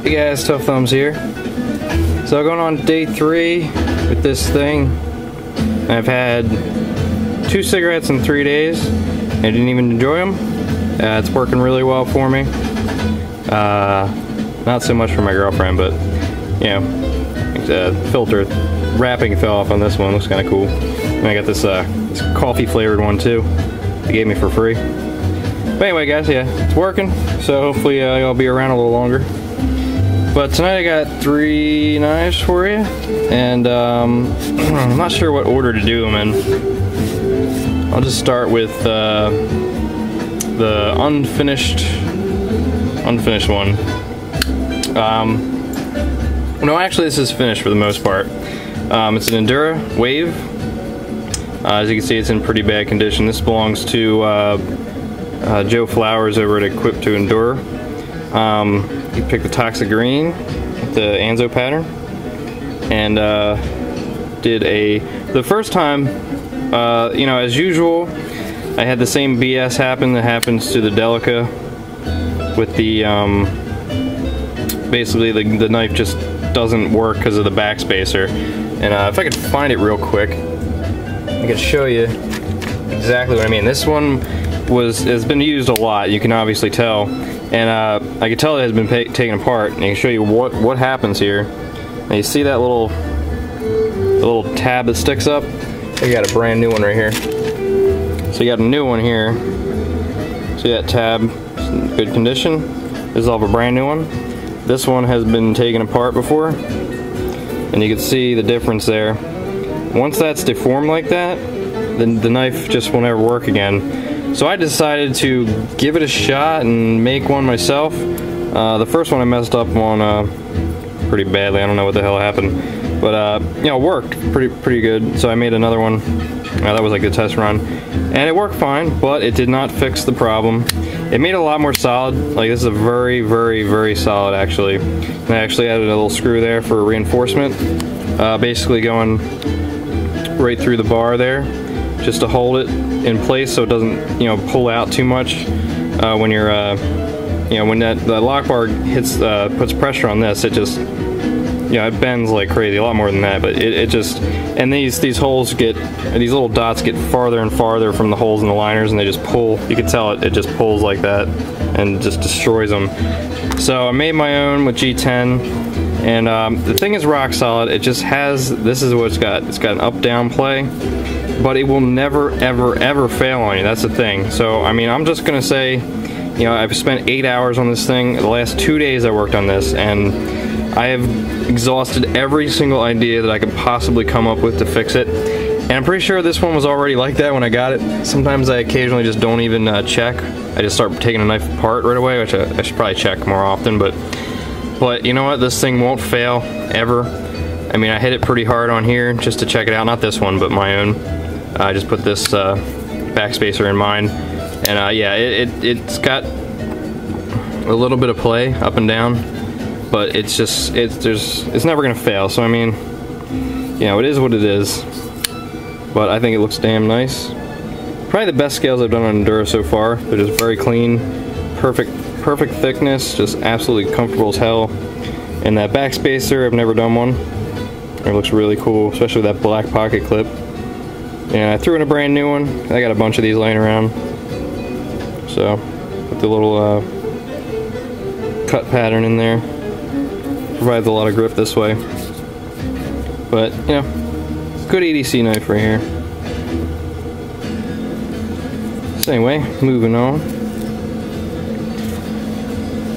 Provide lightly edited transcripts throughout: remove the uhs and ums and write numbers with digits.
Hey guys, Tough Thumbs here. So going on day 3 with this thing. I've had 2 cigarettes in 3 days. I didn't even enjoy them. It's working really well for me. Not so much for my girlfriend, but you know, the filter wrapping fell off on this one. Looks kind of cool. And I got this, this coffee flavored one too. They gave me for free. But anyway, guys, yeah, it's working. So hopefully I'll be around a little longer. But tonight I got 3 knives for you, and I'm not sure what order to do them in. I'll just start with the unfinished one. No, actually this is finished for the most part. It's an Endura Wave. As you can see, it's in pretty bad condition. This belongs to Joe Flowers over at Equip to Endura. He picked the Toxic Green with the Anso pattern, and the first time, you know, as usual, I had the same BS happen that happens to the Delica with the, basically the knife just doesn't work because of the backspacer. And if I could find it real quick, I could show you exactly what I mean. This one has been used a lot, you can obviously tell. And I can tell it has been taken apart, and I can show you what happens here. Now you see that little tab that sticks up? I got a brand new one right here. So you got a new one here. See that tab? It's in good condition. This is all of a brand new one. This one has been taken apart before, and you can see the difference there. Once that's deformed like that, then the knife just will never work again. So I decided to give it a shot and make one myself. The first one I messed up on pretty badly. I don't know what the hell happened, but you know, it worked pretty good. So I made another one. That was like the test run, and it worked fine, but it did not fix the problem. It made it a lot more solid. Like, this is a very solid actually. And I actually added a little screw there for reinforcement, basically going right through the bar there, just to hold it in place so it doesn't, you know, pull out too much when you're, you know, when the lock bar hits, puts pressure on this, it just, you know, it bends like crazy, a lot more than that, but it just, and these holes get, these little dots get farther and farther from the holes in the liners, and they just pull, you can tell it just pulls like that and just destroys them. So I made my own with G10, and the thing is rock solid. It just has, this is what it's got an up-down play, but it will never ever fail on you. That's the thing. So I mean, I'm just gonna say, you know, I've spent 8 hours on this thing. The last 2 days I worked on this, and I have exhausted every single idea that I could possibly come up with to fix it. And I'm pretty sure this one was already like that when I got it. Sometimes I occasionally just don't even check. I just start taking a knife apart right away, which I should probably check more often. But you know what? This thing won't fail ever. I mean, I hit it pretty hard on here just to check it out. Not this one, but my own. I just put this backspacer in mine, and yeah, it's got a little bit of play up and down, but it's just it's never gonna fail. So I mean, you know, it is what it is. But I think it looks damn nice. Probably the best scales I've done on Endura so far. They're just very clean, perfect thickness, just absolutely comfortable as hell. And that backspacer, I've never done one. It looks really cool, especially with that black pocket clip. And I threw in a brand new one. I got a bunch of these laying around. So, put the little cut pattern in there. Provides a lot of grip this way. But, you know, good EDC knife right here. So anyway, moving on.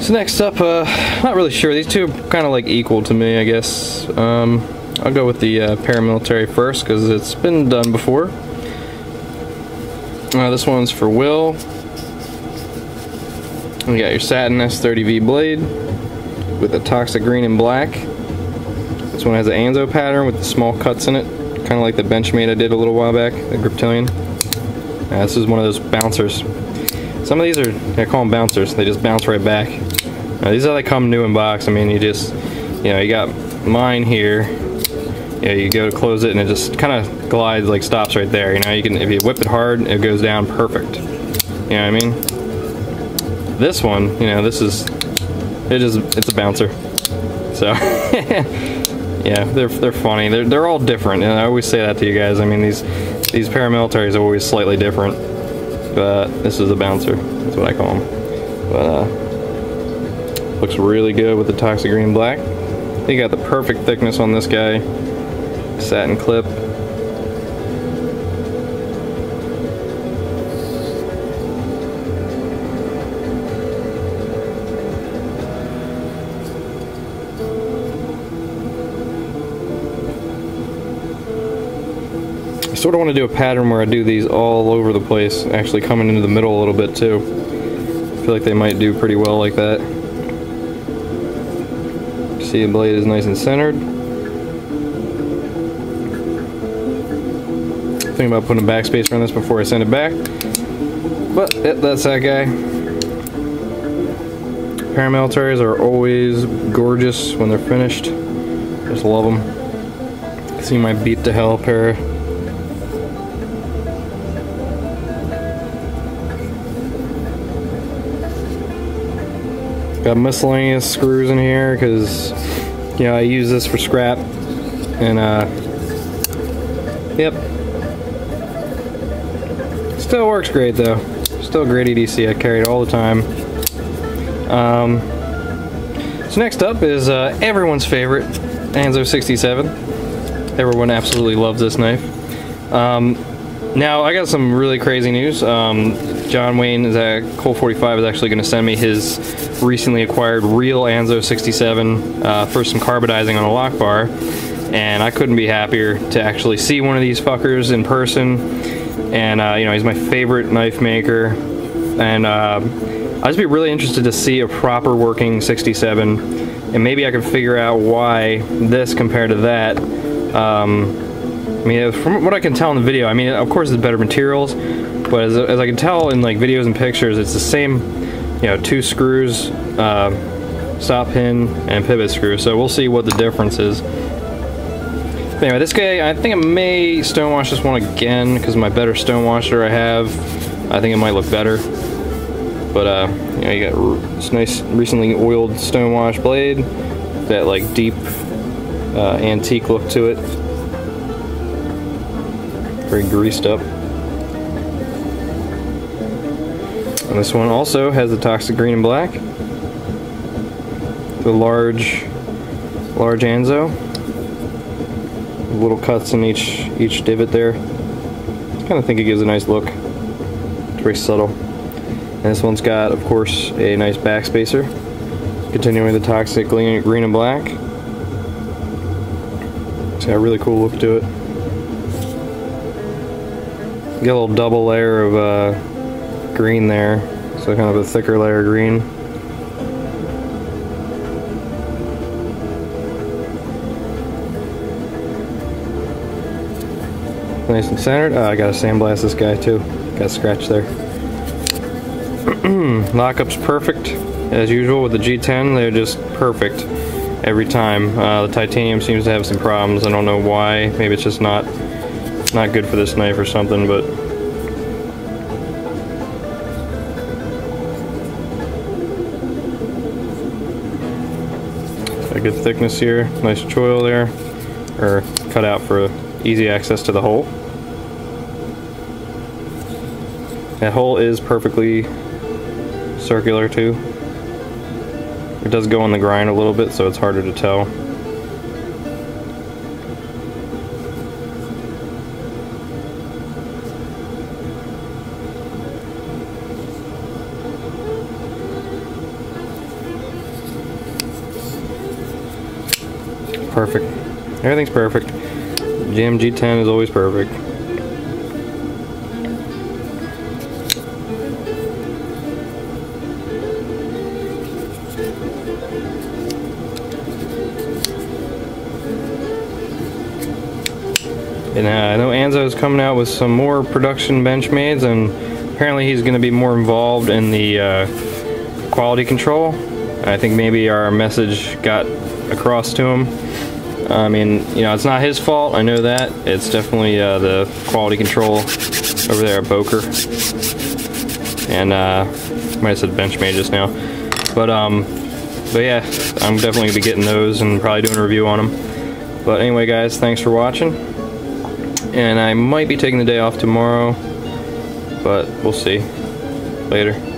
So next up, not really sure. These two are kind of like equal to me, I guess. I'll go with the Paramilitary first because it's been done before. This one's for Will. You got your Satin S30V blade with the Toxic Green and Black. This one has an Anso pattern with the small cuts in it, kind of like the Benchmade I did a little while back, the Griptilian. This is one of those bouncers. Some of these are, I call them bouncers, they just bounce right back. These are, they come new in box. I mean, you just, you know, you got mine here. Yeah, you go to close it and it just kind of glides, like stops right there. You know, you can, if you whip it hard, it goes down perfect. You know what I mean? This one, you know, this is, it's a bouncer. So yeah, they're funny. They're all different, and I always say that to you guys. I mean, these paramilitaries are always slightly different, but this is a bouncer. That's what I call them. But looks really good with the toxic green and black. You got the perfect thickness on this guy. Satin clip. I sort of want to do a pattern where I do these all over the place, actually coming into the middle a little bit too. I feel like they might do pretty well like that. See, the blade is nice and centered. Thinking about putting a backspacer on this before I send it back, but yep, that's that guy. Paramilitaries are always gorgeous when they're finished. Just love them. See my beat to hell pair. Got miscellaneous screws in here because, you know, I use this for scrap, and yep, still works great though. Still great EDC. I carry it all the time. So next up is everyone's favorite Anso67. Everyone absolutely loves this knife. Now I got some really crazy news. John Wayne is at Colt 45 is actually going to send me his recently acquired real Anso67 for some carbidizing on a lock bar, and I couldn't be happier to actually see one of these fuckers in person. And you know, he's my favorite knife maker, and I'd just be really interested to see a proper working 67, and maybe I could figure out why this compared to that. I mean, from what I can tell in the video, I mean, of course it's better materials, but as I can tell in like videos and pictures, it's the same, you know, 2 screws, stop pin, and pivot screw. So we'll see what the difference is. But anyway, this guy, I think I may stonewash this one again, because my better stonewasher I have, I think it might look better. But you know, you got this nice recently oiled stonewash blade, that like deep antique look to it. Very greased up. And this one also has the toxic green and black. The large Anso. Little cuts in each divot there. I kind of think it gives a nice look. It's very subtle. And this one's got, of course, a nice backspacer. Continuing the toxic green and black. It's got a really cool look to it. Get a little double layer of green there, so kind of a thicker layer of green. Nice and centered. I gotta sandblast this guy too. Got a scratch there. Lockup's perfect as usual with the G10. They're just perfect every time. The titanium seems to have some problems. I don't know why. Maybe it's just not good for this knife or something, but a good thickness here, nice choil there, or cut out for easy access to the hole. That hole is perfectly circular too. It does go on the grind a little bit, so it's harder to tell. Perfect. Everything's perfect. GM G10 is always perfect. And I know Anso is coming out with some more production Benchmades, and apparently he's going to be more involved in the quality control. I think maybe our message got across to him. I mean, you know, it's not his fault, I know that. It's definitely the quality control over there at Boker. And I might have said Benchmade just now. But But yeah, I'm definitely gonna be getting those and probably doing a review on them. But anyway, guys, thanks for watching. And I might be taking the day off tomorrow, but we'll see. Later.